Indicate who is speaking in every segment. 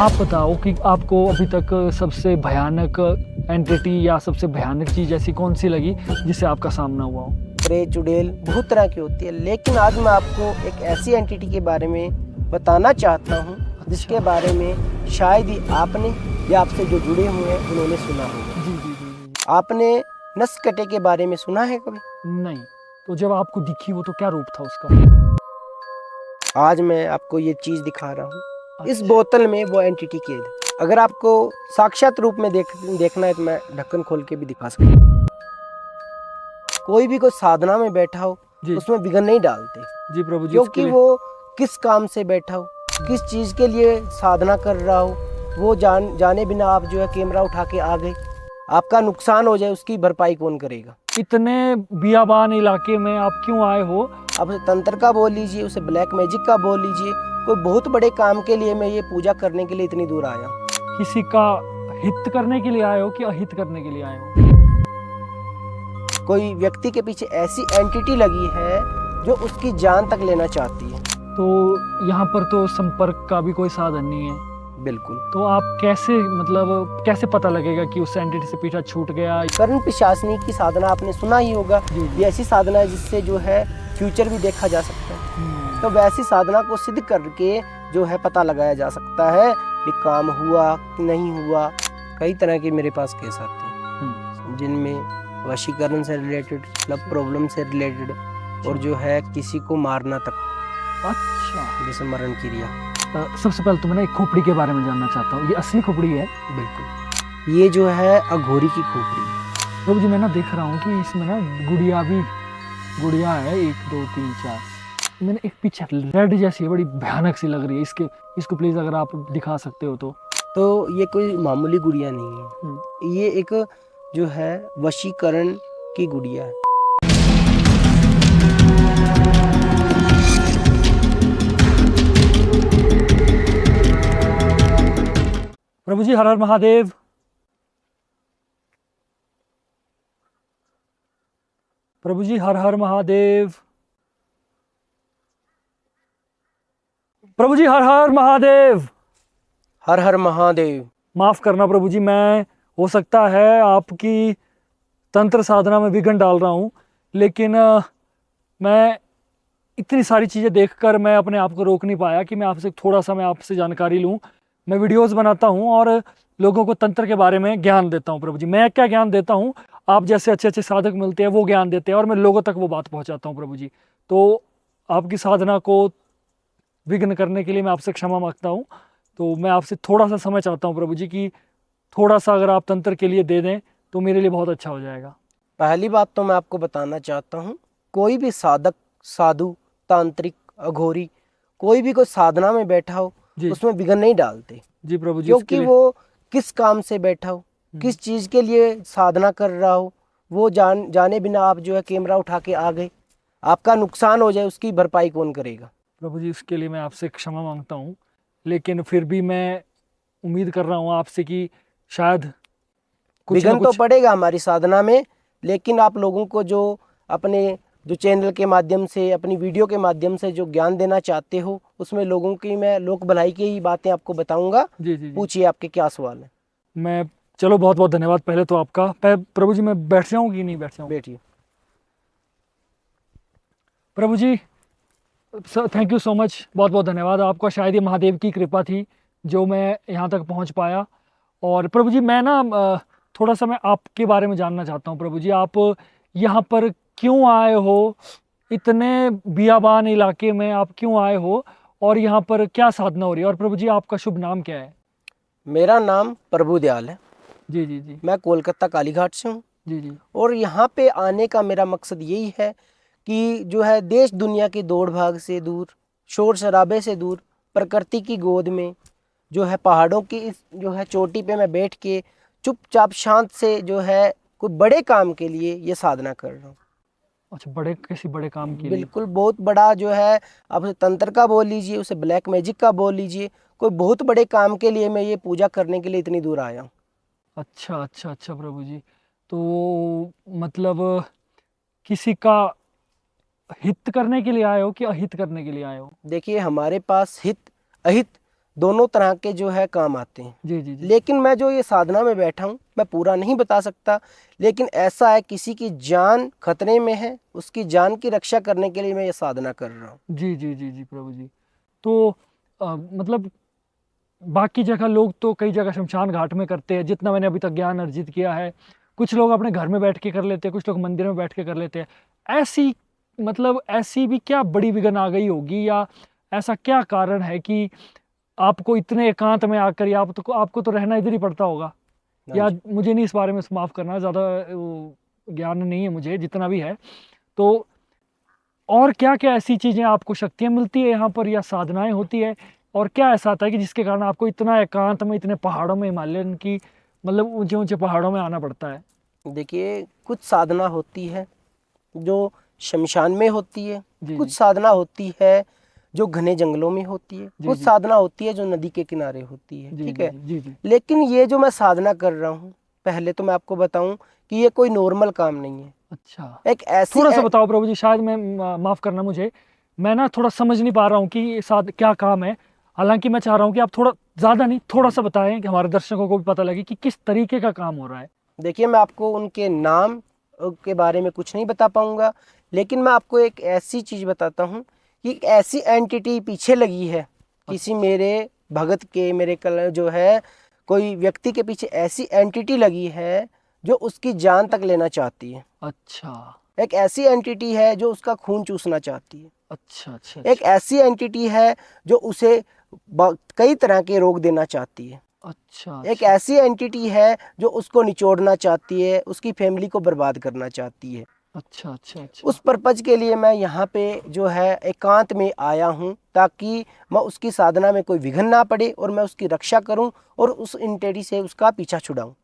Speaker 1: आप बताओ कि आपको अभी तक सबसे भयानक एंटिटी या सबसे भयानक चीज़ ऐसी कौन सी लगी जिससे आपका सामना हुआ हो?
Speaker 2: प्रेत, चुड़ैल बहुत तरह की होती है, लेकिन आज मैं आपको एक ऐसी एंटिटी के बारे में बताना चाहता हूँ जिसके बारे में शायद ही आपने या आपसे जो जुड़े हुए हैं उन्होंने सुना होगा।
Speaker 1: जी जी जी जी।
Speaker 2: आपने नसकटे के बारे में सुना है कभी?
Speaker 1: नहीं, तो जब आपको दिखी वो तो क्या रूप था उसका?
Speaker 2: आज मैं आपको ये चीज़ दिखा रहा हूँ। इस
Speaker 1: अच्छा।
Speaker 2: बोतल में वो एंटिटी कैद है। अगर आपको साक्षात रूप में देखना है तो मैं ढक्कन खोल के भी दिखा सकता हूँ। कोई भी कोई साधना में बैठा हो
Speaker 1: जी
Speaker 2: उसमें विघ्न नहीं डालते,
Speaker 1: जी प्रभु जी, उसके
Speaker 2: क्योंकि
Speaker 1: लिए
Speaker 2: वो किस काम से बैठा हो, किस चीज़ के लिए साधना कर रहा हो, वो जाने बिना आप जो है कैमरा उठा के आ गए, आपका नुकसान हो जाए, उसकी भरपाई कौन करेगा?
Speaker 1: इतने बियाबान इलाके में आप क्यों आए हो?
Speaker 2: आप उसे तंत्र का बोल लीजिए, उसे ब्लैक मैजिक का बोल लीजिए, कोई बहुत बड़े काम के लिए मैं ये पूजा करने के लिए इतनी दूर आया हूँ।
Speaker 1: किसी का हित करने के लिए आए हो कि अहित करने के लिए आए हो?
Speaker 2: कोई व्यक्ति के पीछे ऐसी एंटिटी लगी है जो उसकी जान तक लेना चाहती है।
Speaker 1: तो यहाँ पर तो संपर्क का भी कोई साधन नहीं है,
Speaker 2: बिल्कुल।
Speaker 1: तो आप कैसे, मतलब कैसे पता लगेगा कि उस एंटिटी से पीछा छूट गया?
Speaker 2: कर्ण पिशाचनी की साधना आपने सुना ही होगा।
Speaker 1: जी।
Speaker 2: ये ऐसी साधना है जिससे जो है फ्यूचर भी देखा जा सकता है। तो वैसी साधना को सिद्ध करके जो है पता लगाया जा सकता है कि काम हुआ कि नहीं हुआ। कई तरह के मेरे पास केस आते हैं जिनमें वशीकरण से रिलेटेड, लव प्रॉब्लम से रिलेटेड और जो है किसी को मारना तक,
Speaker 1: अच्छा।
Speaker 2: जैसे मरण क्रिया।
Speaker 1: सबसे पहले तो मैं ना एक खोपड़ी के बारे में जानना चाहता हूँ, ये असली खोपड़ी है?
Speaker 2: बिल्कुल, ये जो है अघोरी की खोपड़ी है।
Speaker 1: प्रभु जी मैं ना देख रहा हूँ कि इसमें ना गुड़िया है, 1 2 3 4। मैंने एक पीछे रेड जैसी है, बड़ी भयानक सी लग रही है। इसको प्लीज अगर आप दिखा सकते हो तो।
Speaker 2: ये कोई मामूली गुड़िया नहीं है, ये एक जो है वशीकरण की गुड़िया है।
Speaker 1: प्रभु जी हर हर महादेव। प्रभु जी हर हर महादेव। प्रभु जी हर हर महादेव।
Speaker 2: हर हर महादेव।
Speaker 1: माफ करना प्रभु जी, मैं हो सकता है आपकी तंत्र साधना में विघ्न डाल रहा हूँ, लेकिन मैं इतनी सारी चीज़ें देखकर मैं अपने आप को रोक नहीं पाया कि मैं आपसे जानकारी लूँ। मैं वीडियोस बनाता हूँ और लोगों को तंत्र के बारे में ज्ञान देता हूँ प्रभु जी। मैं क्या ज्ञान देता हूँ, आप जैसे अच्छे अच्छे साधक मिलते हैं वो ज्ञान देते हैं और मैं लोगों तक वो बात पहुँचाता हूँ प्रभु जी। तो आपकी साधना को विघ्न करने के लिए मैं आपसे क्षमा मांगता हूँ। तो मैं आपसे थोड़ा सा समय चाहता हूँ प्रभु जी कि थोड़ा सा अगर आप तंत्र के लिए दे दें तो मेरे लिए बहुत अच्छा हो जाएगा।
Speaker 2: पहली बात तो मैं आपको बताना चाहता हूँ, कोई भी साधक, साधु, तांत्रिक, अघोरी, कोई भी कोई साधना में बैठा हो उसमें विघ्न नहीं डालते।
Speaker 1: जी प्रभु जी,
Speaker 2: क्योंकि वो किस काम से बैठा हो, किस चीज़ के लिए साधना कर रहा हो, वो जाने बिना आप जो है कैमरा उठा के आ गए, आपका नुकसान हो जाए, उसकी भरपाई कौन करेगा?
Speaker 1: प्रभु जी उसके लिए मैं आपसे क्षमा मांगता हूँ, लेकिन फिर भी मैं उम्मीद कर रहा हूँ आपसे कि शायद कुछ ना
Speaker 2: विघ्न तो
Speaker 1: कुछ।
Speaker 2: पड़ेगा हमारी साधना में, लेकिन आप लोगों को जो चैनल के माध्यम से, अपनी वीडियो के माध्यम से जो ज्ञान देना चाहते हो, उसमें लोगों की मैं लोक भलाई की ही बातें आपको बताऊंगा।
Speaker 1: जी जी जी।
Speaker 2: पूछिए, आपके क्या सवाल है?
Speaker 1: मैं, चलो बहुत बहुत धन्यवाद पहले तो आपका। प्रभु जी मैं बैठ जाऊँ कि नहीं बैठ जाऊँ?
Speaker 2: बैठिए।
Speaker 1: Prabhu ji sir, thank you so much, बहुत बहुत धन्यवाद आपका। शायद ये महादेव की कृपा थी जो मैं यहाँ तक पहुँच पाया। और प्रभु जी मैं ना थोड़ा सा मैं आपके बारे में जानना चाहता हूँ प्रभु जी। आप यहाँ पर क्यों आए हो? इतने बियाबान इलाके में आप क्यों आए हो और यहाँ पर क्या साधना हो रही है? और प्रभु जी आपका शुभ नाम क्या है?
Speaker 2: मेरा नाम प्रभु दयाल है।
Speaker 1: जी जी जी।
Speaker 2: मैं कोलकाता कालीघाट से हूँ।
Speaker 1: जी जी।
Speaker 2: और यहाँ पे आने का मेरा मकसद यही है कि जो है देश दुनिया की दौड़ भाग से दूर, शोर शराबे से दूर, प्रकृति की गोद में जो है पहाड़ों की इस जो है चोटी पे मैं बैठ के चुपचाप शांत से जो है कोई बड़े काम के लिए ये साधना कर रहा हूँ।
Speaker 1: अच्छा, किसी बड़े काम के लिए?
Speaker 2: बिल्कुल, बहुत बड़ा जो है, आप उसे तंत्र का बोल लीजिए, उसे ब्लैक मैजिक का बोल लीजिए, कोई बहुत बड़े काम के लिए मैं ये पूजा करने के लिए इतनी दूर आया हूँ।
Speaker 1: अच्छा अच्छा अच्छा प्रभु जी, तो मतलब किसी का हित करने के लिए आए हो कि अहित करने के लिए आए हो?
Speaker 2: देखिए, हमारे पास हित अहित दोनों तरह के जो है काम आते हैं।
Speaker 1: जी जी जी।
Speaker 2: लेकिन मैं जो ये साधना में बैठा हूँ मैं पूरा नहीं बता सकता, लेकिन ऐसा है किसी की जान खतरे में है, उसकी जान की रक्षा करने के लिए मैं ये साधना कर रहा हूँ।
Speaker 1: जी जी जी जी प्रभु जी। तो मतलब बाकी जगह लोग तो कई जगह शमशान घाट में करते हैं, जितना मैंने अभी तक ज्ञान अर्जित किया है। कुछ लोग अपने घर में बैठ के कर लेते हैं, कुछ लोग मंदिर में बैठ के कर लेते हैं। ऐसी मतलब ऐसी भी क्या बड़ी विघ्न आ गई होगी, या ऐसा क्या कारण है कि आपको इतने एकांत में आकर, या आपको तो रहना इधर ही पड़ता होगा? या मुझे नहीं, इस बारे में माफ़ करना, ज़्यादा ज्ञान नहीं है मुझे, जितना भी है। तो और क्या क्या ऐसी चीज़ें आपको शक्तियाँ मिलती है यहाँ पर, या साधनाएं होती है? और क्या ऐसा आता है कि जिसके कारण आपको इतना एकांत में, इतने पहाड़ों में, हिमालयन की मतलब ऊंचे ऊंचे पहाड़ों में आना पड़ता है?
Speaker 2: देखिए, कुछ साधना होती है जो शमशान में होती है,
Speaker 1: जी
Speaker 2: कुछ
Speaker 1: जी
Speaker 2: साधना होती है जो घने जंगलों में होती है,
Speaker 1: जी
Speaker 2: कुछ
Speaker 1: जी
Speaker 2: साधना होती है जो नदी के किनारे होती है,
Speaker 1: जी
Speaker 2: ठीक
Speaker 1: जी
Speaker 2: है।
Speaker 1: जी जी।
Speaker 2: लेकिन ये जो मैं साधना कर रहा हूँ, पहले तो मैं आपको बताऊं कि ये कोई नॉर्मल काम नहीं है।
Speaker 1: अच्छा,
Speaker 2: एक ऐसी
Speaker 1: थोड़ा सा बताओ प्रभु जी, शायद मैं माफ़ करना मुझे, मैं ना थोड़ा समझ नहीं पा रहा हूँ कि ये क्या काम है। हालांकि मैं चाह रहा हूँ कि आप थोड़ा, ज़्यादा नहीं, थोड़ा सा बताएं कि हमारे दर्शकों को भी पता लगे कि किस तरीके का काम हो रहा है।
Speaker 2: देखिए, मैं आपको उनके नाम के बारे में कुछ नहीं बता पाऊंगा, लेकिन मैं आपको एक ऐसी चीज़ बताता हूँ कि एक ऐसी एंटिटी पीछे लगी है किसी मेरे भगत के, मेरे कल जो है कोई व्यक्ति के पीछे ऐसी एंटिटी लगी है जो उसकी जान तक लेना चाहती है।
Speaker 1: अच्छा
Speaker 2: एक ऐसी एंटिटी है जो उसका खून चूसना चाहती है।
Speaker 1: अच्छा अच्छा
Speaker 2: एक
Speaker 1: अच्छा
Speaker 2: ऐसी एंटिटी है जो उसे कई तरह के रोग देना चाहती है।
Speaker 1: अच्छा
Speaker 2: एक
Speaker 1: अच्छा
Speaker 2: ऐसी एंटिटी है जो उसको निचोड़ना चाहती है, उसकी फैमिली को बर्बाद करना चाहती है।
Speaker 1: अच्छा अच्छा
Speaker 2: उस
Speaker 1: अच्छा।
Speaker 2: पर्पज के लिए मैं यहाँ पे जो है एकांत में आया हूँ, ताकि मैं उसकी साधना में कोई विघ्न ना पड़े और मैं उसकी रक्षा करूँ और उस एंटिटी से उसका पीछा छुड़ाऊँ।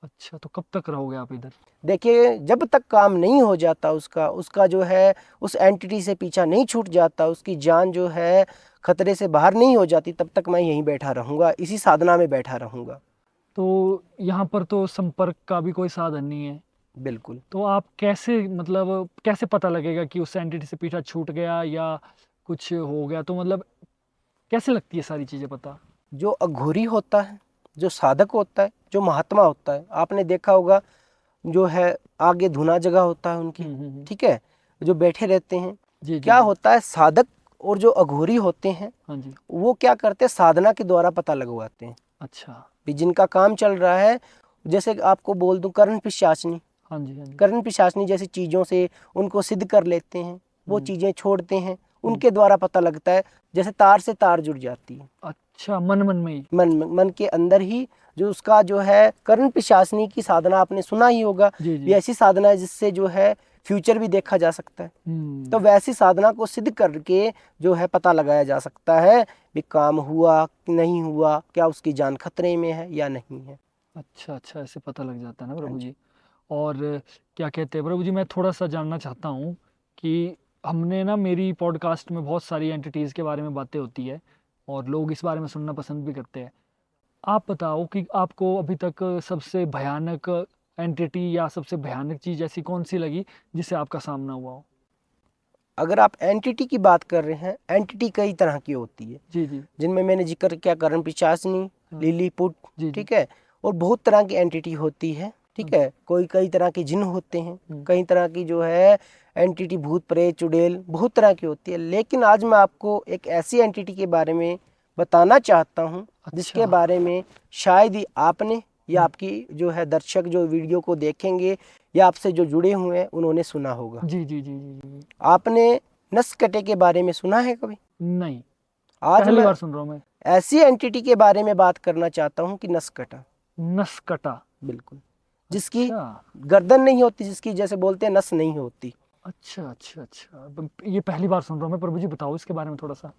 Speaker 1: अच्छा, तो कब तक रहोगे आप इधर?
Speaker 2: देखिए, जब तक काम नहीं हो जाता उसका उसका जो है उस एंटिटी से पीछा नहीं छूट जाता, उसकी जान जो है खतरे से बाहर नहीं हो जाती, तब तक मैं यहीं बैठा रहूँगा, इसी साधना में बैठा रहूँगा।
Speaker 1: तो यहाँ पर तो संपर्क का भी कोई साधन नहीं है।
Speaker 2: बिल्कुल।
Speaker 1: तो आप कैसे, मतलब कैसे पता लगेगा कि उस एंटिटी से पीछा छूट गया या कुछ हो गया? तो मतलब कैसे लगती है सारी चीज़ें पता?
Speaker 2: जो अघोरी होता है, जो साधक होता है, जो महात्मा होता है, आपने देखा होगा जो है आगे धुना जगह होता है उनकी,
Speaker 1: हम्म।
Speaker 2: ठीक है, जो बैठे रहते हैं।
Speaker 1: जी जी
Speaker 2: क्या
Speaker 1: जी।
Speaker 2: होता है, साधक और जो अघोरी होते हैं
Speaker 1: हाँ जी।
Speaker 2: वो क्या करते हैं, साधना के द्वारा पता लगवाते हैं
Speaker 1: अच्छा।
Speaker 2: भी जिनका काम चल रहा है। जैसे आपको बोल दूं, कर्ण पिशाचनी,
Speaker 1: हाँ जी हाँ जी।
Speaker 2: कर्ण पिशाचनी जैसी चीज़ों से उनको सिद्ध कर लेते हैं, वो
Speaker 1: हम्म
Speaker 2: चीज़ें छोड़ते हैं,
Speaker 1: हम्म।
Speaker 2: उनके द्वारा पता लगता है। जैसे तार से तार जुड़ जाती है
Speaker 1: अच्छा, मन में ही?
Speaker 2: मन के अंदर ही, जो उसका जो है कर्ण पिशाचनी की साधना आपने सुना ही होगा।
Speaker 1: जी
Speaker 2: ये
Speaker 1: जी।
Speaker 2: ऐसी साधना है जिससे जो है फ्यूचर भी देखा जा सकता है। तो वैसी साधना को सिद्ध करके जो है पता लगाया जा सकता है भी काम हुआ कि नहीं हुआ, क्या उसकी जान खतरे में है या नहीं है।
Speaker 1: अच्छा अच्छा, ऐसे पता लग जाता है ना
Speaker 2: हाँ
Speaker 1: प्रभु
Speaker 2: जी।
Speaker 1: जी। और क्या कहते हैं प्रभु जी, मैं थोड़ा सा जानना चाहता हूँ कि हमने ना, मेरी पॉडकास्ट में बहुत सारी एंटिटीज़ के बारे में बातें होती है और लोग इस बारे में सुनना पसंद भी करते हैं। आप बताओ कि आपको अभी तक सबसे भयानक एंटिटी या सबसे भयानक चीज़ ऐसी कौन सी लगी जिससे आपका सामना हुआ हो?
Speaker 2: अगर आप एंटिटी की बात कर रहे हैं, एंटिटी कई तरह की होती है,
Speaker 1: जी जी।
Speaker 2: जिनमें मैंने जिक्र किया कर्ण पिशाचनी,
Speaker 1: हाँ।
Speaker 2: लिलीपुट,
Speaker 1: जी जी।
Speaker 2: ठीक है, और बहुत तरह की एंटिटी होती है, ठीक
Speaker 1: हाँ।
Speaker 2: है। कोई कई तरह के जिन होते हैं,
Speaker 1: हम्म।
Speaker 2: कई तरह की जो है एंटिटी, भूत प्रेत चुड़ैल, बहुत तरह की होती है। लेकिन आज मैं आपको एक ऐसी एंटिटी के बारे में बताना चाहता हूँ जिसके
Speaker 1: अच्छा।
Speaker 2: बारे में शायद ही आपने या आपकी जो है दर्शक जो वीडियो को देखेंगे या आपसे जो जुड़े हुए हैं उन्होंने सुना होगा।
Speaker 1: जी जी जी जी जी।
Speaker 2: आपने नसकटे के बारे में सुना है कभी?
Speaker 1: नहीं,
Speaker 2: आज
Speaker 1: पहली
Speaker 2: मैं
Speaker 1: बार सुन रहा हूँ मैं।
Speaker 2: ऐसी एंटिटी के बारे में बात करना चाहता हूँ कि नसकटा,
Speaker 1: नस कटा?
Speaker 2: बिल्कुल, जिसकी
Speaker 1: अच्छा
Speaker 2: गर्दन नहीं होती, जिसकी जैसे बोलते हैं नस नहीं होती।
Speaker 1: अच्छा अच्छा अच्छा, ये पहली बार सुन रहा हूँ मैं। प्रभु जी बताओ इसके बारे में थोड़ा सा।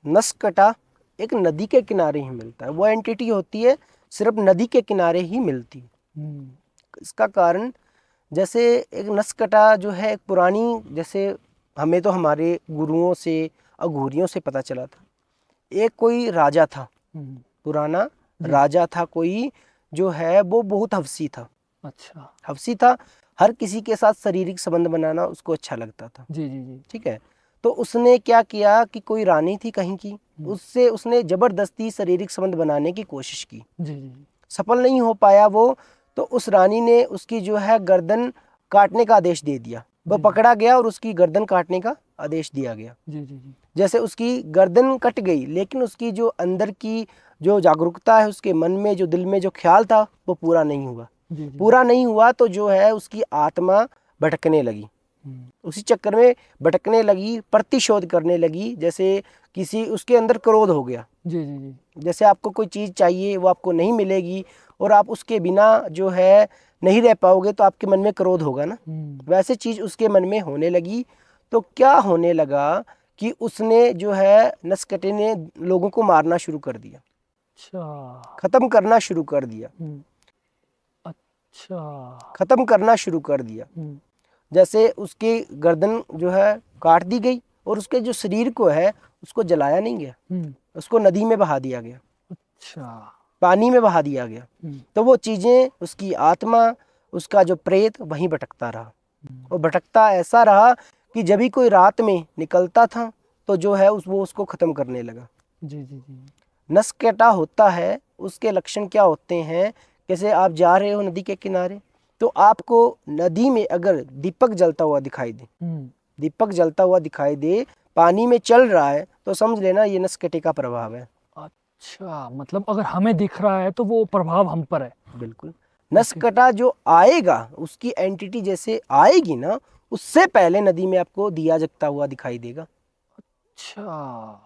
Speaker 2: नसकटा एक नदी के किनारे ही मिलता है, वो एंटिटी होती है सिर्फ नदी के किनारे ही मिलती है।
Speaker 1: हम्म।
Speaker 2: इसका कारण, जैसे एक नसकटा जो है एक पुरानी, जैसे हमें तो हमारे गुरुओं से अघोरियों से पता चला था। एक कोई राजा था,
Speaker 1: हम्म।
Speaker 2: पुराना
Speaker 1: जी।
Speaker 2: राजा था कोई, जो है वो बहुत हवसी था।
Speaker 1: अच्छा।
Speaker 2: हवसी था, हर किसी के साथ शारीरिक संबंध बनाना उसको अच्छा लगता था,
Speaker 1: जी जी जी।
Speaker 2: ठीक है। तो उसने क्या किया कि कोई रानी थी कहीं की, उससे उसने जबरदस्ती शारीरिक संबंध बनाने की कोशिश की,
Speaker 1: जी जी
Speaker 2: सफल नहीं हो पाया वो। तो उस रानी ने उसकी जो है गर्दन काटने का आदेश दे दिया। वो
Speaker 1: जी।
Speaker 2: पकड़ा गया और उसकी गर्दन काटने का आदेश दिया गया।
Speaker 1: जी जी जी
Speaker 2: जैसे उसकी गर्दन कट गई, लेकिन उसकी जो अंदर की जो जागरूकता है, उसके मन में जो दिल में जो ख्याल था वो पूरा नहीं हुआ।
Speaker 1: जी जी।
Speaker 2: पूरा नहीं हुआ तो जो है उसकी आत्मा भटकने लगी, उसी चक्कर में भटकने लगी, प्रतिशोध करने लगी। जैसे किसी उसके अंदर क्रोध हो गया,
Speaker 1: जी जी जी
Speaker 2: जैसे आपको कोई चीज़ चाहिए वो आपको नहीं मिलेगी और आप उसके बिना जो है नहीं रह पाओगे, तो आपके मन में क्रोध होगा ना। वैसे चीज़ उसके मन में होने लगी। तो क्या होने लगा कि उसने जो है नसकटे ने लोगों को मारना शुरू कर दिया,
Speaker 1: अच्छा।
Speaker 2: ख़त्म करना शुरू कर दिया,
Speaker 1: अच्छा।
Speaker 2: ख़त्म करना शुरू कर दिया। जैसे उसकी गर्दन जो है काट दी गई और उसके जो शरीर को है उसको जलाया नहीं गया, उसको नदी में बहा दिया गया,
Speaker 1: अच्छा।
Speaker 2: पानी में बहा दिया गया। तो वो चीज़ें, उसकी आत्मा, उसका जो प्रेत वहीं भटकता रहा। और भटकता ऐसा रहा कि जब भी कोई रात में निकलता था तो जो है वो उसको ख़त्म करने लगा।
Speaker 1: जी जी जी
Speaker 2: नसकटा होता है, उसके लक्षण क्या होते हैं? जैसे आप जा रहे हो नदी के किनारे, तो आपको नदी में अगर दीपक जलता हुआ दिखाई दे, दीपक जलता हुआ दिखाई दे, पानी में चल रहा है, तो समझ लेना ये नसकटे का प्रभाव है।
Speaker 1: अच्छा, मतलब अगर हमें दिख रहा है तो वो प्रभाव हम पर है।
Speaker 2: बिल्कुल। नसकटा जो आएगा, उसकी एंटिटी जैसे आएगी ना, उससे पहले नदी में आपको दिया जगता हुआ दिखाई देगा।
Speaker 1: अच्छा,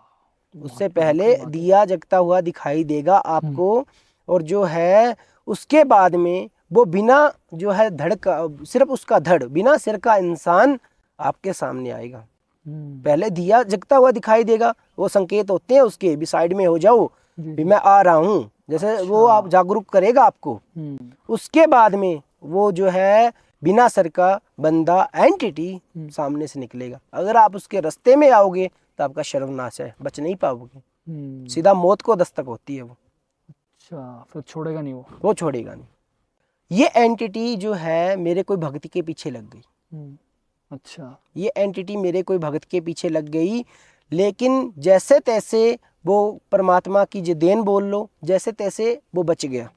Speaker 2: उससे पहले दिया जगता हुआ दिखाई देगा आपको। और जो है उसके बाद में वो बिना जो है धड़ का, सिर्फ उसका धड़, बिना सिर का इंसान आपके सामने आएगा। पहले दिया जगता हुआ दिखाई देगा, वो संकेत होते हैं उसके, भी साइड में हो जाओ, भी मैं आ रहा हूँ, जैसे वो आप जागरूक करेगा आपको। उसके बाद में वो जो है बिना सर का बंदा, एंटिटी सामने से निकलेगा। अगर आप उसके रास्ते में आओगे तो आपका सर्वनाश है, बच नहीं पाओगे, सीधा मौत को दस्तक होती है वो।
Speaker 1: अच्छा, फिर छोड़ेगा नहीं
Speaker 2: वो छोड़ेगा नहीं। ये एंटिटी जो है मेरे कोई भक्ति के पीछे लग गई।
Speaker 1: अच्छा।
Speaker 2: ये एंटिटी मेरे कोई भक्त के पीछे लग गई, लेकिन जैसे तैसे वो परमात्मा की जो देन बोल लो, जैसे तैसे वो बच गया,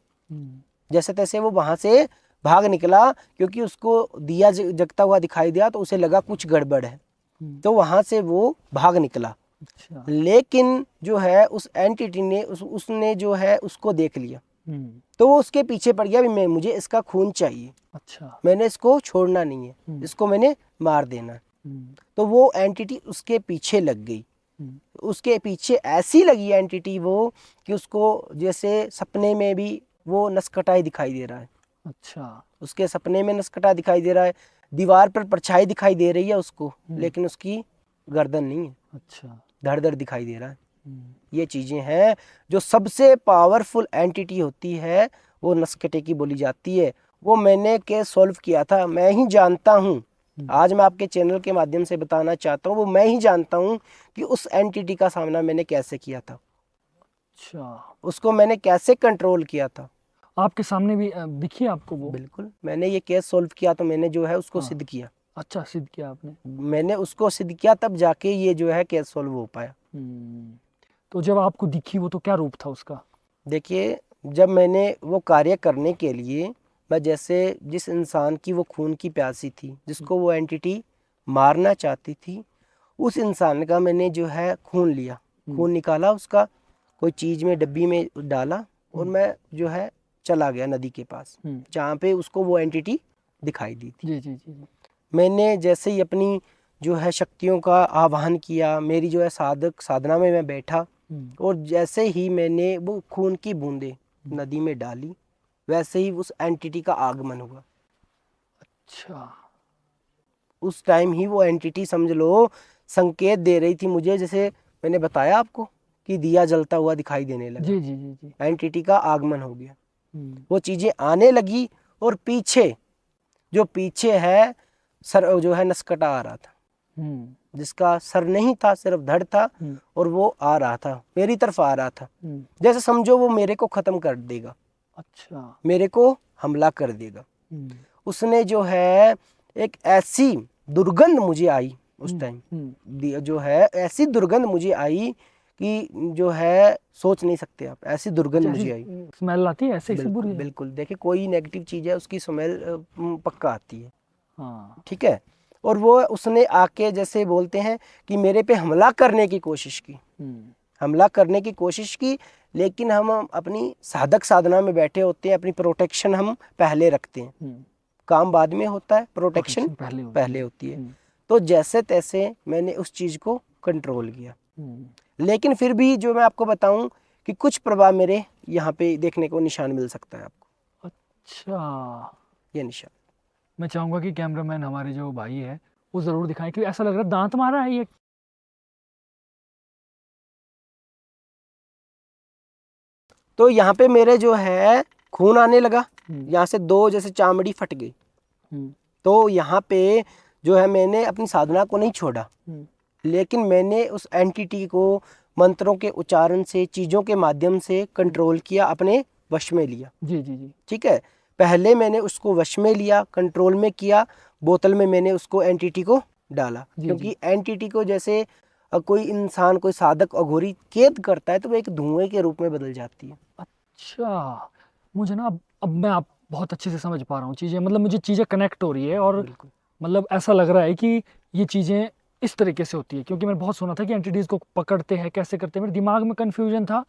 Speaker 2: जैसे तैसे वो वहाँ से भाग निकला। क्योंकि उसको दिया जगता हुआ दिखाई दिया तो उसे लगा कुछ गड़बड़ है, तो वहाँ से वो भाग निकला।
Speaker 1: अच्छा।
Speaker 2: लेकिन जो है उस एंटिटी ने उसने जो है उसको देख लिया, तो वो उसके पीछे पड़ गया, भी मुझे इसका खून चाहिए। अच्छा। मैंने इसको छोड़ना नहीं है, इसको मैंने मार देना है। तो वो एंटिटी उसके पीछे लग गई। उसके पीछे ऐसी लगी एंटिटी वो कि उसको जैसे सपने में भी वो नसकटा दिखाई दे रहा है। अच्छा। उसके सपने में नसकटा दिखाई दे रहा है, दीवार पर परछाई दिखाई दे रही है उसको, लेकिन उसकी गर्दन नहीं है। अच्छा। धड़ धड़ दिखाई दे रहा है। ये चीज़ें हैं जो सबसे पावरफुल एंटिटी होती है, वो नसकटे की बोली जाती है। वो मैंने केस सॉल्व किया था, मैं ही जानता हूँ। आज मैं आपके चैनल के माध्यम से बताना चाहता हूँ, वो मैं ही जानता हूँ कि उस एंटिटी का सामना मैंने कैसे किया था। अच्छा। उसको मैंने कैसे कंट्रोल किया था।
Speaker 1: आपके सामने भी दिखी आपको वो?
Speaker 2: बिल्कुल, मैंने ये केस सॉल्व किया तो मैंने जो है उसको सिद्ध किया।
Speaker 1: अच्छा, सिद्ध किया आपने?
Speaker 2: मैंने उसको सिद्ध किया, तब जाके ये जो है केस सॉल्व हो पाया।
Speaker 1: तो जब आपको दिखी वो, तो क्या रूप था उसका?
Speaker 2: देखिए, जब मैंने वो कार्य करने के लिए, मैं जैसे जिस इंसान की वो खून की प्यासी थी, जिसको वो एंटिटी मारना चाहती थी, उस इंसान का मैंने जो है खून लिया, खून निकाला उसका, कोई चीज़ में डब्बी में डाला और मैं जो है चला गया नदी के पास, जहाँ पे उसको वो एंटिटी दिखाई दी थी।
Speaker 1: जी जी जी।
Speaker 2: मैंने जैसे ही अपनी जो है शक्तियों का आह्वान किया, मेरी जो है साधना में मैं बैठा, और जैसे ही मैंने वो खून की बूंदें नदी में डाली, वैसे ही उस एंटिटी का आगमन हुआ। अच्छा। उस टाइम ही वो एंटिटी, समझ लो, संकेत दे रही थी मुझे, जैसे मैंने बताया आपको कि दिया जलता हुआ दिखाई देने लगा।
Speaker 1: जी जी जी जी।
Speaker 2: एंटिटी का आगमन हो गया, वो चीज़ें आने लगी, और पीछे जो पीछे है सर जो है नसकटा आ रहा था, जिसका सर नहीं था, सिर्फ धड़ था, और वो आ रहा था, मेरी तरफ आ रहा था। जैसे समझो वो मेरे को ख़त्म कर देगा। अच्छा। मेरे को हमला कर देगा। उसने जो है एक ऐसी दुर्गंध मुझे आई उस टाइम, जो है ऐसी दुर्गंध मुझे आई कि जो है सोच नहीं सकते आप, ऐसी दुर्गंध मुझे आई।
Speaker 1: स्मेल आती है ऐसे ऐसे
Speaker 2: बिल्कुल
Speaker 1: बुरी है?
Speaker 2: बिल्कुल, देखिए कोई नेगेटिव चीज़ है उसकी स्मेल पक्का आती है।
Speaker 1: हाँ।
Speaker 2: ठीक है। और वो उसने आके जैसे बोलते हैं कि मेरे पे हमला करने की कोशिश की, हमला करने की कोशिश की, लेकिन हम अपनी साधक साधना में बैठे होते हैं, अपनी प्रोटेक्शन हम पहले रखते हैं। काम बाद में होता है, प्रोटेक्शन पहले होती है। तो जैसे तैसे मैंने उस चीज़ को कंट्रोल किया, लेकिन फिर भी जो मैं आपको बताऊं कि कुछ प्रभाव मेरे यहाँ पे देखने को निशान मिल सकता है आपको।
Speaker 1: अच्छा,
Speaker 2: ये निशान
Speaker 1: मैं चाहूंगा कि कैमरामैन हमारे जो भाई है वो जरूर दिखाएं, क्योंकि ऐसा लग रहा है दांत मारा है ये।
Speaker 2: तो यहाँ पे मेरे जो है खून आने लगा, यहाँ से दो जैसे चामड़ी फट गई। तो यहाँ पे जो है मैंने अपनी साधना को नहीं छोड़ा, लेकिन मैंने उस एंटिटी को मंत्रों के उच्चारण से, चीज़ों के माध्यम से कंट्रोल किया, अपने वश में लिया।
Speaker 1: जी जी जी।
Speaker 2: ठीक है। पहले मैंने उसको वश में लिया, कंट्रोल में किया, बोतल में मैंने उसको एंटिटी को डाला। क्योंकि एंटिटी को जैसे कोई इंसान, कोई साधक अघोरी कैद करता है तो वो एक धुएं के रूप में बदल जाती है।
Speaker 1: अच्छा, मुझे ना अब मैं आप बहुत अच्छे से समझ पा रहा हूँ चीज़ें, मतलब मुझे चीज़ें कनेक्ट हो रही है, और मतलब ऐसा लग रहा है कि ये चीज़ें इस तरीके से होती है। क्योंकि मैंने बहुत सुना था कि एंटिटीज़ को पकड़ते हैं, कैसे करते हैं। मेरे दिमाग में कन्फ्यूजन था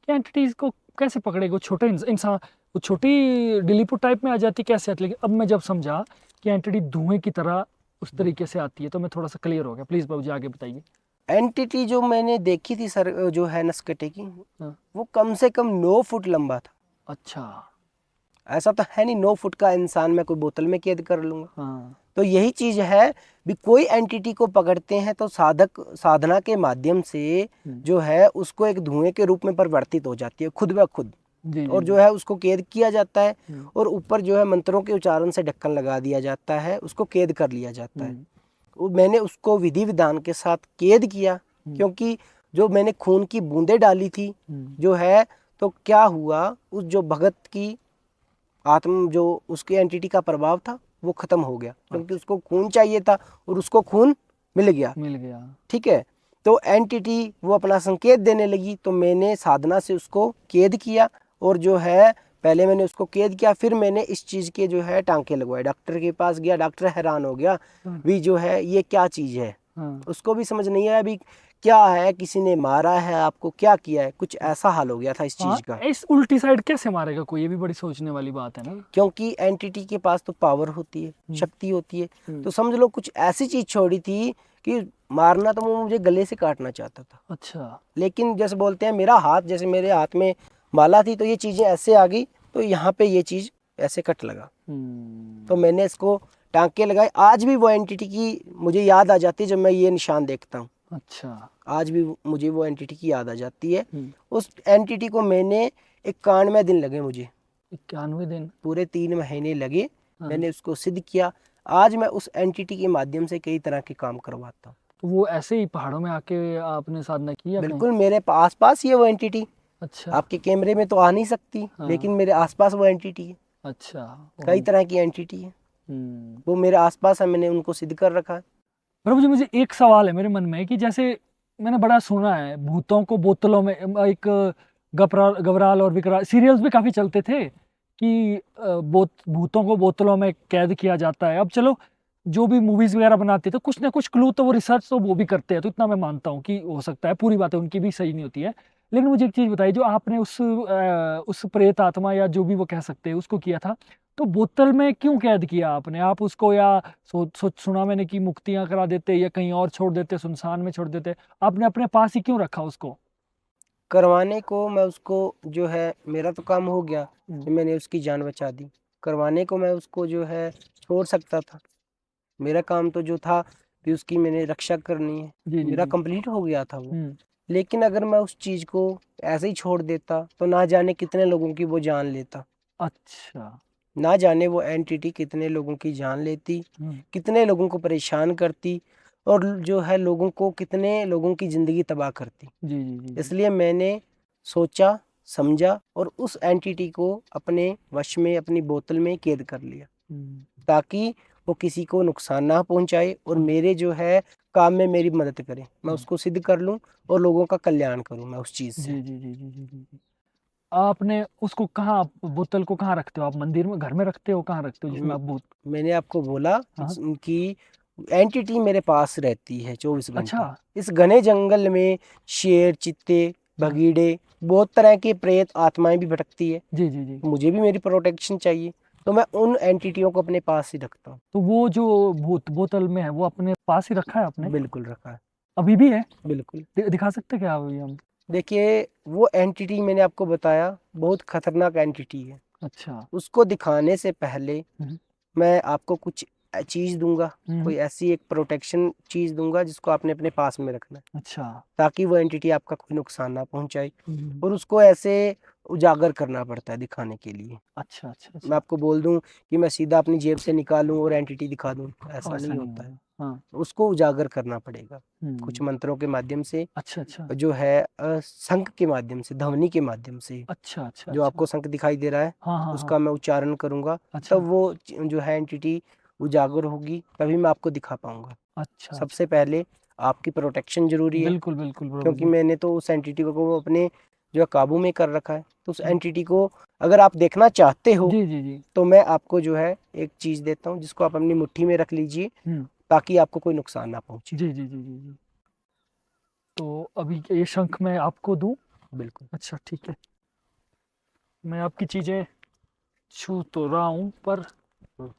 Speaker 1: कि एंटिटीज़ को कैसे पकड़ेगा, छोटे इंसान, वो छोटी डिलीपुट टाइप में आ जाती कैसे आती। लेकिन अब मैं जब समझा कि एंटिटी धुएं की तरह उस तरीके से आती है, तो मैं थोड़ा सा क्लियर हो गया। प्लीज़ बाबूजी आगे बताइए।
Speaker 2: एंटिटी जो मैंने देखी थी सर, जो है नसकटे की, वो कम से कम 9 फुट लंबा था।
Speaker 1: अच्छा।
Speaker 2: ऐसा तो है नहीं 9 फुट का इंसान मैं कोई बोतल में कैद कर लूँगा।
Speaker 1: हाँ।
Speaker 2: तो यही चीज़ है भी, कोई एंटिटी को पकड़ते हैं तो साधक साधना के माध्यम से जो है उसको एक धुएं के रूप में परिवर्तित हो जाती है खुद ब खुद। और जो है उसको कैद किया जाता है, और ऊपर जो है मंत्रों के उच्चारण से ढक्कन लगा दिया जाता है, उसको कैद कर लिया जाता है। मैंने उसको विधि विधान के साथ कैद किया, क्योंकि जो मैंने खून की बूंदें डाली थी जो है, तो क्या हुआ, उस जो भगत की आत्म, जो उसकी एंटिटी का प्रभाव था वो खत्म हो गया, क्योंकि उसको खून चाहिए था और उसको खून मिल गया। ठीक है। तो एंटिटी वो अपना संकेत देने लगी, तो मैंने साधना से उसको कैद किया, और जो है पहले मैंने उसको कैद किया, फिर मैंने इस चीज़ के जो है टांके लगवाए। डॉक्टर के पास गया, डॉक्टर हैरान हो गया भी जो है ये क्या चीज़ है। उसको भी समझ नहीं आया भी क्या है, किसी ने मारा है आपको, क्या किया है, कुछ ऐसा हाल हो गया था इस चीज़ का।
Speaker 1: इस उल्टी साइड कैसे मारेगा कोई, ये भी बड़ी सोचने वाली बात है ना।
Speaker 2: क्योंकि एंटिटी के पास तो पावर होती है, शक्ति होती है। तो समझ लो कुछ ऐसी चीज़ छोड़ी थी कि मारना तो वो मुझे गले से काटना चाहता था।
Speaker 1: अच्छा।
Speaker 2: लेकिन जैसे बोलते हैं मेरा हाथ, जैसे मेरे हाथ में माला थी तो ये चीज़ें ऐसे आ गई, तो यहाँ पे ये चीज़ ऐसे कट लगा। तो मैंने इसको टांके लगाए। आज भी वो एंटिटी की मुझे याद आ जाती है जब मैं ये निशान देखता हूँ।
Speaker 1: अच्छा।
Speaker 2: आज भी मुझे वो एंटिटी की याद आ जाती है। उस एंटिटी को मैंने 91 दिन लगे मुझे,
Speaker 1: 91 दिन,
Speaker 2: पूरे 3 महीने लगे। मैंने उसको सिद्ध किया। आज मैं उस एंटिटी के माध्यम से कई तरह के काम करवाता हूँ।
Speaker 1: तो वो ऐसे ही पहाड़ों में आके आपने साधना की या
Speaker 2: बिल्कुल मेरे आस पास ही है वो एंटिटी।
Speaker 1: अच्छा।
Speaker 2: आपके कैमरे में तो आ नहीं सकती, लेकिन मेरे आसपास वो एंटिटी है।
Speaker 1: अच्छा।
Speaker 2: कई तरह की एंटिटी है, वो मेरे आसपास है, मैंने उनको सिद्ध कर रखा है।
Speaker 1: प्रभु जी, मुझे एक सवाल है मेरे मन में कि जैसे मैंने बड़ा सुना है भूतों को बोतलों में, एक गबराल और विकराल सीरियल्स भी काफी चलते थे कि भूतों को बोतलों में कैद किया जाता है। अब चलो जो भी मूवीज वगैरह बनाते थे, कुछ ना कुछ क्लू तो वो रिसर्च तो वो भी करते हैं, तो इतना मैं मानता हूँ कि हो सकता है पूरी बातें उनकी भी सही नहीं होती है। लेकिन मुझे एक चीज बताइए, जो आपने उस प्रेत आत्मा या जो भी वो कह सकते हैं उसको किया था, तो बोतल में क्यों कैद किया आपने आप उसको? या सुना मैंने कि मुक्तियां करा देते या कहीं और छोड़ देते, सुनसान में छोड़ देते, आपने अपने पास ही क्यों रखा उसको?
Speaker 2: करवाने को मैं उसको जो है, मेरा तो काम हो गया कि मैंने उसकी जान बचा दी। करवाने को मैं उसको जो है छोड़ सकता था, मेरा काम तो जो था कि उसकी मैंने रक्षा करनी है, मेरा कंप्लीट हो गया था वो। लेकिन अगर मैं उस चीज़ को ऐसे ही छोड़ देता तो ना जाने कितने लोगों की वो जान लेता।
Speaker 1: अच्छा।
Speaker 2: ना जाने वो एंटिटी कितने लोगों की जान लेती, कितने लोगों को परेशान करती, और जो है लोगों को, कितने लोगों की ज़िंदगी तबाह करती। इसलिए मैंने सोचा, समझा, और उस एंटिटी को अपने वश में, अपनी बोतल में कैद कर लिया, ताकि वो किसी को नुकसान ना पहुंचाए और मेरे जो है काम में मेरी मदद करे, मैं
Speaker 1: हम्म।
Speaker 2: उसको सिद्ध कर लूं और लोगों का कल्याण करूं मैं उस चीज
Speaker 1: जी
Speaker 2: से।
Speaker 1: जी जी जी जी जी जी। आपने उसको कहाँ, बोतल को कहाँ रखते हो आप? मंदिर में, घर में रखते हो, कहाँ रखते हो जिसमें
Speaker 2: म-
Speaker 1: आप भूत?
Speaker 2: मैंने आपको बोला
Speaker 1: हाँ।
Speaker 2: कि एंटिटी मेरे पास रहती है 24 घंटे।
Speaker 1: अच्छा।
Speaker 2: इस घने जंगल में शेर, चीते,
Speaker 1: हाँ।
Speaker 2: भगीड़े, बहुत तरह के प्रेत आत्माएं भी भटकती है।
Speaker 1: जी जी जी।
Speaker 2: मुझे भी मेरी प्रोटेक्शन चाहिए, तो मैं उन एंटिटियों को अपने पास ही रखता हूँ।
Speaker 1: तो वो जो भूत बोतल में है वो अपने पास ही रखा है आपने?
Speaker 2: बिल्कुल रखा है।
Speaker 1: अभी भी है?
Speaker 2: बिल्कुल।
Speaker 1: दिखा सकते हैं क्या अभी हम?
Speaker 2: देखिए, वो एंटिटी मैंने आपको बताया बहुत खतरनाक एंटिटी है।
Speaker 1: अच्छा।
Speaker 2: उसको दिखाने से पहले
Speaker 1: हम्म
Speaker 2: मैं आपको कुछ चीज दूंगा,
Speaker 1: हम्म।
Speaker 2: कोई ऐसी एक प्रोटेक्शन चीज दूंगा जिसको आपने अपने पास में रखना है,
Speaker 1: अच्छा।
Speaker 2: ताकि वो एंटिटी आपका कोई नुकसान ना पहुंचाए।
Speaker 1: हम्म।
Speaker 2: और उसको ऐसे उजागर करना पड़ता है दिखाने के लिए।
Speaker 1: अच्छा अच्छा
Speaker 2: मैं
Speaker 1: अच्छा।
Speaker 2: आपको बोल दूं कि मैं सीधा अपनी जेब से निकालूं और एंटिटी दिखा दूं, ऐसा
Speaker 1: ऐसा
Speaker 2: नहीं
Speaker 1: नहीं
Speaker 2: होता है।
Speaker 1: होगा। हाँ।
Speaker 2: उसको उजागर करना पड़ेगा कुछ
Speaker 1: हम्म।
Speaker 2: मंत्रों के माध्यम से,
Speaker 1: अच्छा अच्छा
Speaker 2: जो है शंख के माध्यम से, ध्वनि के माध्यम से।
Speaker 1: अच्छा अच्छा
Speaker 2: जो
Speaker 1: अच्छा।
Speaker 2: आपको शंख दिखाई दे रहा है
Speaker 1: हाँ हाँ हाँ।
Speaker 2: उसका मैं उच्चारण करूंगा,
Speaker 1: अच्छा
Speaker 2: तब वो जो है एंटिटी उजागर होगी, तभी मैं आपको दिखा पाऊंगा।
Speaker 1: अच्छा अच्छा।
Speaker 2: सबसे पहले आपकी प्रोटेक्शन जरूरी है,
Speaker 1: बिल्कुल बिल्कुल प्रभु
Speaker 2: क्योंकि
Speaker 1: जी।
Speaker 2: मैंने तो उस एंटिटी को अपने जो है काबू में कर रखा है। तो उस
Speaker 1: हम्म।
Speaker 2: एंटिटी को अगर आप देखना चाहते हो
Speaker 1: जी जी जी।
Speaker 2: तो मैं आपको जो है एक चीज देता हूँ, जिसको आप अपनी मुट्ठी में रख लीजिए,
Speaker 1: हम्म।
Speaker 2: ताकि आपको कोई नुकसान ना पहुंचे।
Speaker 1: जी जी जी जी जी। तो अभी ये शंख मैं आपको दूं?
Speaker 2: बिल्कुल।
Speaker 1: अच्छा ठीक है। मैं आपकी चीजें छू तो रहा हूँ, पर
Speaker 2: हम्म।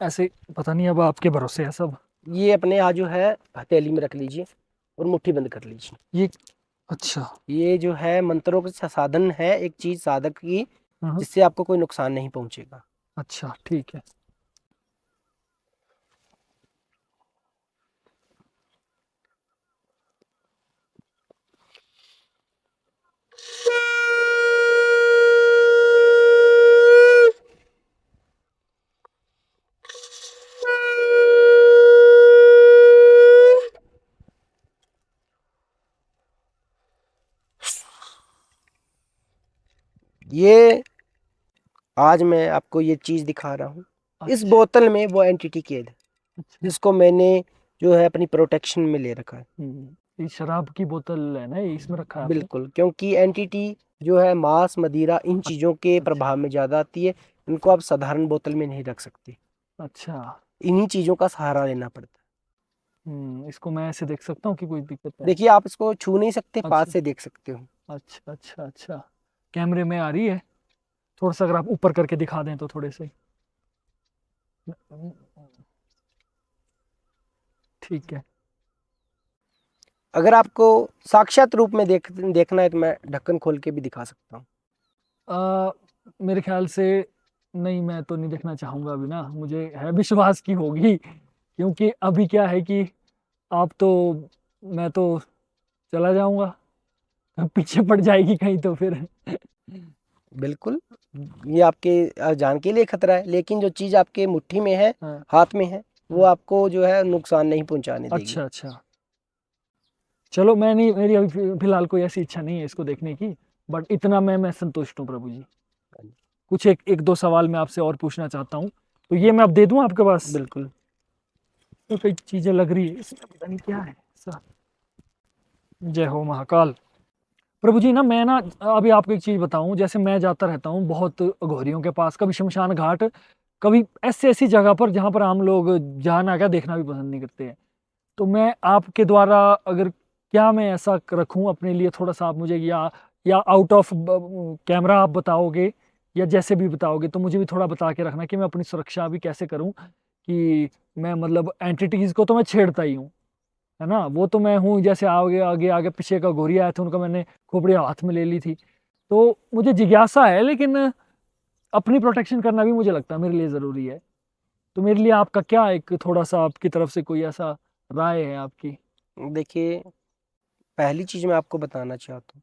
Speaker 1: ऐसे पता नहीं, अब आपके भरोसे है सब।
Speaker 2: ये अपने यहाँ जो है हथेली में रख लीजिए और मुट्ठी बंद कर लीजिए।
Speaker 1: ये अच्छा।
Speaker 2: ये जो है मंत्रों का साधन है, एक चीज साधक की,
Speaker 1: हाँ।
Speaker 2: जिससे आपको कोई नुकसान नहीं पहुंचेगा।
Speaker 1: अच्छा ठीक है।
Speaker 2: ये आज मैं आपको ये चीज दिखा रहा हूँ। इस
Speaker 1: अच्छा
Speaker 2: बोतल में वो एंटिटी कैद है,
Speaker 1: अच्छा।
Speaker 2: जिसको मैंने जो है अपनी प्रोटेक्शन में ले रखा है।
Speaker 1: ये शराब की बोतल है ना, ये इसमें रखा है आपने?
Speaker 2: बिल्कुल, क्योंकि एंटिटी जो है मांस, मदिरा, इन चीजों के
Speaker 1: अच्छा
Speaker 2: प्रभाव में ज्यादा आती है। इनको आप साधारण बोतल में नहीं रख सकते,
Speaker 1: अच्छा।
Speaker 2: इन्हीं चीजों का सहारा लेना पड़ता है।
Speaker 1: इसको मैं ऐसे देख सकता हूँ कि कोई दिक्कत है?
Speaker 2: देखिए, आप इसको छू नहीं सकते, पास
Speaker 1: अच्छा
Speaker 2: से देख सकते हो।
Speaker 1: अच्छा अच्छा अच्छा। कैमरे में आ रही है? थोड़ा सा अगर आप ऊपर करके दिखा दें तो थोड़े से। ठीक है।
Speaker 2: अगर आपको साक्षात रूप में देखना है तो मैं ढक्कन खोल के भी दिखा सकता हूँ।
Speaker 1: आ, मेरे ख्याल से नहीं, मैं तो नहीं देखना चाहूंगा अभी ना, मुझे है विश्वास की होगी, क्योंकि अभी क्या है कि आप तो, मैं तो चला जाऊंगा, पीछे पड़ जाएगी कहीं तो फिर।
Speaker 2: बिल्कुल, ये आपके जान के लिए खतरा है, लेकिन जो चीज आपके मुट्ठी में है,
Speaker 1: हाँ
Speaker 2: हाथ में है, वो
Speaker 1: हाँ।
Speaker 2: आपको जो है नुकसान नहीं पहुंचाने देगी।
Speaker 1: अच्छा अच्छा। चलो, मैं नहीं, मेरी अभी फिलहाल कोई ऐसी इच्छा नहीं है इसको देखने की, बट इतना मैं संतुष्ट हूँ प्रभु जी। कुछ एक एक दो सवाल मैं आपसे और पूछना चाहता हूँ, तो ये मैं अब दे दूं आपके पास?
Speaker 2: बिल्कुल।
Speaker 1: तो कई चीजें लग रही है इसमें, पता नहीं क्या है ऐसा। जय हो महाकाल। प्रभु जी ना, मैं ना अभी आपको एक चीज बताऊं, जैसे मैं जाता रहता हूँ बहुत घोरियों के पास, कभी शमशान घाट, कभी ऐसी ऐसी जगह पर जहां पर आम लोग जाना क्या देखना भी पसंद नहीं करते हैं। तो मैं आपके द्वारा अगर, क्या मैं ऐसा रखूं अपने लिए थोड़ा सा, आप मुझे या आउट ऑफ कैमरा आप बताओगे, या जैसे भी बताओगे तो मुझे भी थोड़ा बता के रखना कि मैं अपनी सुरक्षा भी कैसे करूं, कि मैं मतलब एंटिटीज को तो मैं छेड़ता ही हूँ, है ना, वो तो मैं हूँ, जैसे आगे आगे आगे पीछे का गोरी आया था उनका मैंने खोपड़ी हाथ में ले ली थी, तो मुझे जिज्ञासा है, लेकिन अपनी प्रोटेक्शन करना भी मुझे लगता है मेरे लिए ज़रूरी है। तो मेरे लिए आपका क्या, एक थोड़ा सा आपकी तरफ से कोई ऐसा राय है आपकी?
Speaker 2: देखिए, पहली चीज मैं आपको बताना चाहता हूँ,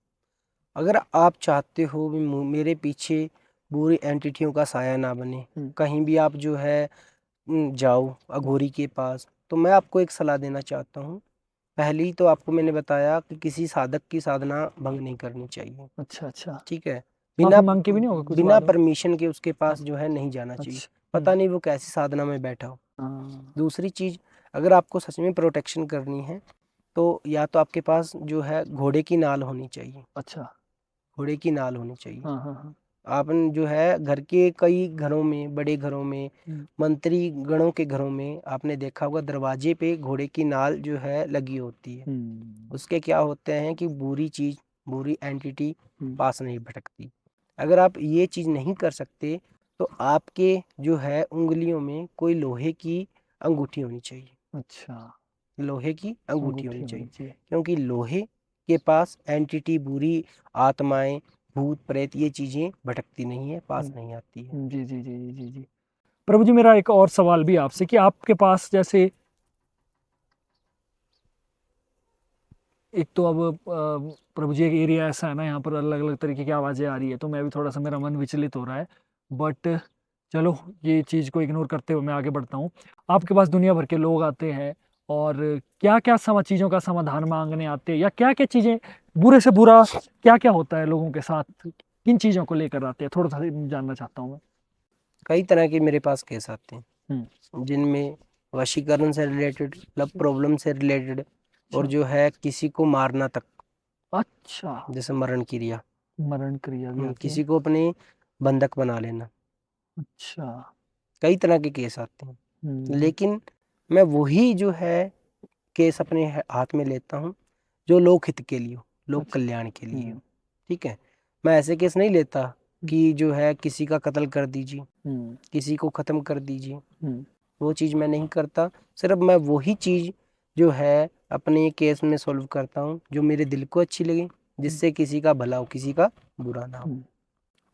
Speaker 2: अगर आप चाहते हो भी मेरे पीछे बुरी एंटिटियों का साया ना बने,
Speaker 1: हम्म
Speaker 2: कहीं भी आप जो है जाओ अघोरी के पास, तो मैं आपको एक सलाह देना चाहता हूँ। पहली तो आपको मैंने बताया कि किसी साधक की साधना भंग नहीं करनी चाहिए।
Speaker 1: अच्छा अच्छा।
Speaker 2: ठीक है,
Speaker 1: माफी
Speaker 2: बिना
Speaker 1: मांग के भी नहीं होगा कुछ
Speaker 2: बिना
Speaker 1: बाद में?
Speaker 2: परमिशन के उसके
Speaker 1: हाँ,
Speaker 2: पास जो है नहीं जाना चाहिए।
Speaker 1: अच्छा।
Speaker 2: पता नहीं वो कैसी साधना में बैठा हो।
Speaker 1: हाँ।
Speaker 2: दूसरी चीज, अगर आपको सच में प्रोटेक्शन करनी है तो या तो आपके पास जो है घोड़े की नाल होनी चाहिए,
Speaker 1: अच्छा।
Speaker 2: घोड़े की नाल होनी चाहिए।
Speaker 1: हाँ हाँ हाँ।
Speaker 2: आपन जो है घर के कई घरों में, बड़े घरों में, मंत्री गणों के घरों में आपने देखा होगा दरवाजे पे घोड़े की नाल जो है लगी होती है। उसके क्या होते हैं कि बुरी चीज़, बुरी एंटिटी पास नहीं भटकती। अगर आप ये चीज़ नहीं कर सकते तो आपके जो है उंगलियों में कोई लोहे की अंगूठी होनी चाहिए,
Speaker 1: अच्छा।
Speaker 2: लोहे की अंगूठी होनी
Speaker 1: अंगूठी
Speaker 2: चाहिए,
Speaker 1: होनी चाहिए।
Speaker 2: क्योंकि लोहे के पास एंटिटी, बुरी आत्माएं, भूत प्रेत ये चीज़ें भटकती नहीं है, पास नहीं आती है।
Speaker 1: जी जी जी जी जी जी। प्रभु जी मेरा एक और सवाल भी आपसे कि आपके पास जैसे एक तो अब प्रभु जी एक एरिया ऐसा है ना, यहाँ पर अलग अलग तरीके की आवाज़ें आ रही है, तो मैं भी थोड़ा सा मेरा मन विचलित हो रहा है। बट चलो, ये चीज़ को इग्नोर करते हुए मैं आगे बढ़ता हूँ। आपके पास दुनिया भर के लोग आते हैं और क्या क्या चीज़ों का समाधान मांगने आते हैं, या क्या क्या चीज़ें, बुरे से बुरा क्या क्या होता है लोगों के साथ, किन चीज़ों को लेकर आते हैं, थोड़ा सा जानना चाहता हूँ मैं।
Speaker 2: कई तरह के मेरे पास केस आते हैं
Speaker 1: हम्म।
Speaker 2: जिनमें वशीकरण से रिलेटेड, लव प्रॉब्लम से रिलेटेड, और
Speaker 1: अच्छा।
Speaker 2: जो है किसी को मारना तक,
Speaker 1: अच्छा।
Speaker 2: जैसे मरण क्रिया,
Speaker 1: मरण क्रिया भी आती है।
Speaker 2: किसी को अपने बंधक बना लेना,
Speaker 1: अच्छा।
Speaker 2: कई तरह के केस आते हैं।
Speaker 1: हम्म।
Speaker 2: लेकिन मैं वही जो है केस अपने हाथ में लेता हूँ जो लोक हित के लिए हो, लोक
Speaker 1: अच्छा।
Speaker 2: कल्याण के लिए हो। ठीक है, मैं ऐसे केस नहीं लेता कि जो है किसी का कत्ल कर दीजिए, किसी को ख़त्म कर दीजिए, वो चीज़ मैं नहीं करता। सिर्फ मैं वही चीज़ जो है अपने केस में सॉल्व करता हूँ जो मेरे दिल को अच्छी लगे, जिससे किसी का भला हो, किसी का बुरा ना हो।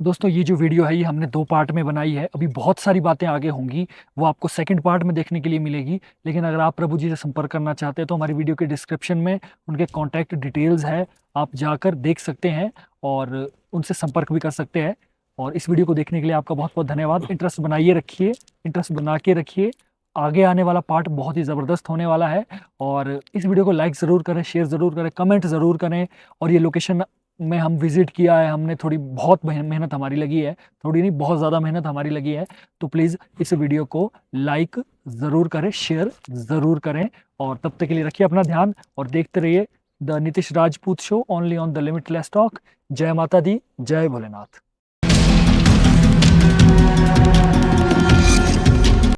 Speaker 1: दोस्तों ये जो वीडियो है ये हमने 2 पार्ट में बनाई है, अभी बहुत सारी बातें आगे होंगी, वो आपको सेकंड पार्ट में देखने के लिए मिलेगी। लेकिन अगर आप प्रभु जी से संपर्क करना चाहते हैं तो हमारी वीडियो के डिस्क्रिप्शन में उनके कॉन्टैक्ट डिटेल्स है, आप जाकर देख सकते हैं और उनसे संपर्क भी कर सकते हैं। और इस वीडियो को देखने के लिए आपका बहुत बहुत धन्यवाद। इंटरेस्ट बनाइए रखिए, इंटरेस्ट बना के रखिए, आगे आने वाला पार्ट बहुत ही ज़बरदस्त होने वाला है। और इस वीडियो को लाइक ज़रूर करें, शेयर ज़रूर करें, कमेंट ज़रूर करें। और ये लोकेशन में हम विजिट किया है, हमने थोड़ी बहुत मेहनत हमारी लगी है, थोड़ी नहीं बहुत ज़्यादा मेहनत हमारी लगी है। तो प्लीज़ इस वीडियो को लाइक ज़रूर करें, शेयर ज़रूर करें। और तब तक के लिए रखिए अपना ध्यान और देखते रहिए the Nitish Rajput show, only on the limitless talk. जय माता दी, जय भोलेनाथ।